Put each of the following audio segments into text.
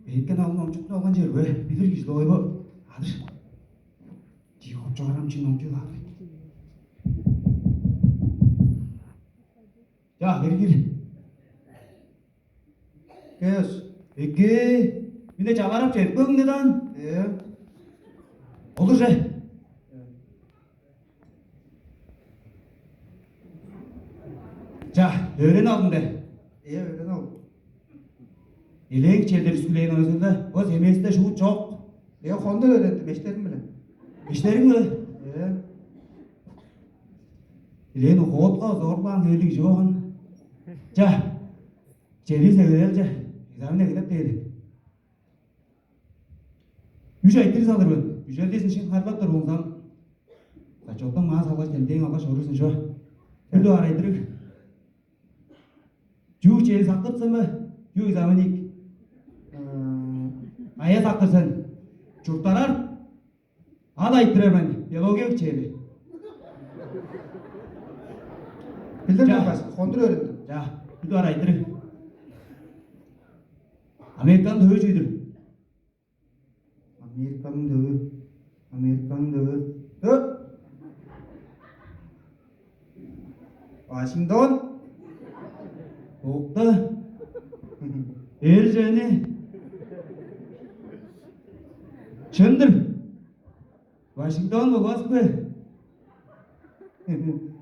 Beyken alın omçukta olan yer be. Bilir ki doy bu. Adır. Cihop çağıram için omçuk aldı. Ya gir. Kes. Peki. Bir de çağırıp çekmem neden? Olur şey. Ya öğren aldın de. Öyle ol. İleğin çeldir üsküleyin arasında. O zemiyesinde şu çok. Honda öğrendim eşlerim bile. İşlerin mi? İleğin hotla zorlan höylik joğun. Ya. Çeliğizle görelce. Examine gidip deydi. 3 ay tiriz alır mı? 3 ay desin şimdi harlattır olsam. Saçoktan mağa savaş geldiğin ağaç olursun şu. Bir de araydırık. Cüğ çeli saklırsın mı? Cüğ examinik. Aya saklırsın. Çurtarar. Hada ittirer beni. Biologiya çeli. Bildirme bas. Honda öğrendim. Ya. Bir de araydırık. Amerikan dövücüydür. Amerikan dövü. Amerikan dövü. Dö. Washington. Okta. Erceni. Çındır. Washington mı bas mı?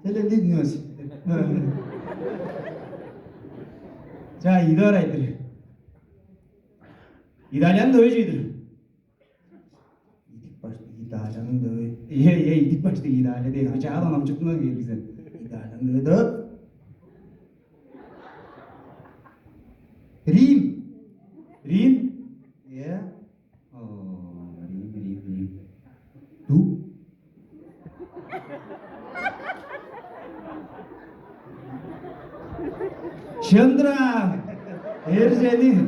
Hele dinliyorsun. Ya iyi de araydır. İtalyan dövücüydür. İdik başta İtalyanın dövü. İyi idik başta İtalya değil. Hiç ağlan amcıklığına gel bize. İtalyan dövü dö. Rim. Rim. Yeah. Rim. Du. Chandra. Erceni.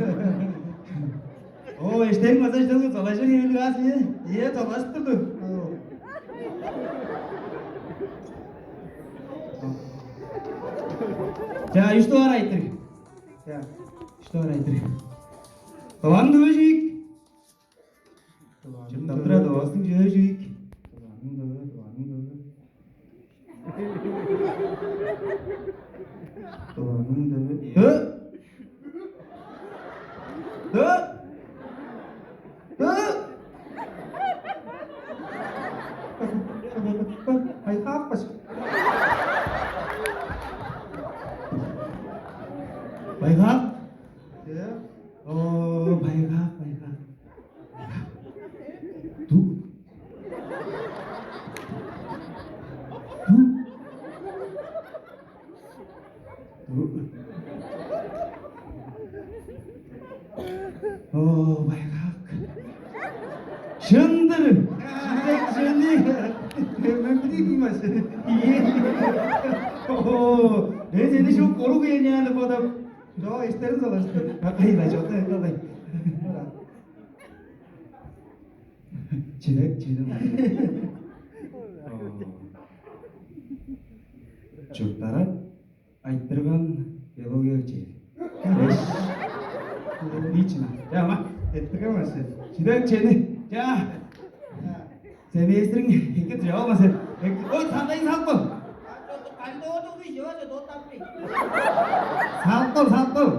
O işlerin masajları çalışır gibi gaz ya. İyi çalıştırdı. Ya işte araydır. Ya. İşte araydır. Kavan dövecek. Çıptatıra doğasın dövecek. Doğanın dövü. Hı? Hı? Hı? Hay kapas. Bayrak. Ya. Oh, bayrak. Du. Oh, bayrak. Şındır. Şındır. Ben bileyim mi? Oh, ben seni şu koru yani bu adam. Yo isterim çalıştı. Hayır, çok da kolay. Çilek. Çocuklara ayttırgan biologiya çilek. Niçin? Ya ama Ettiremezsin. çilek çeni. Ya. Seni estirin iki tüy olmasın. Oy sandayı salkıl. Salkıl.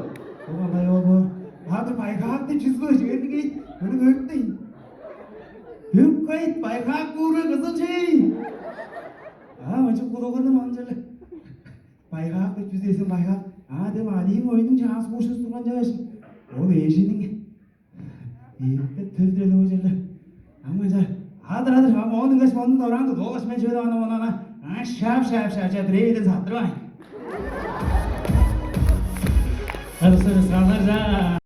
Aman ayol bu. Hadi bayrak da çizgi şimdi git. Bunu gördün. Hüp kayıt bayrak kuru kızıl şey. Macam kuruğunu mancalı. Bayrak da çizesin bayrak. Dem alayım oyunun şans boşuz durmayacaksın. O değişinin. İyi de tüzdüreli hocalı. Ama Hadır. Ama onun kaç onun davrandı. Doğaş men şöyle ana. Şap. Bireyden sattırmayın. Hadi sıralar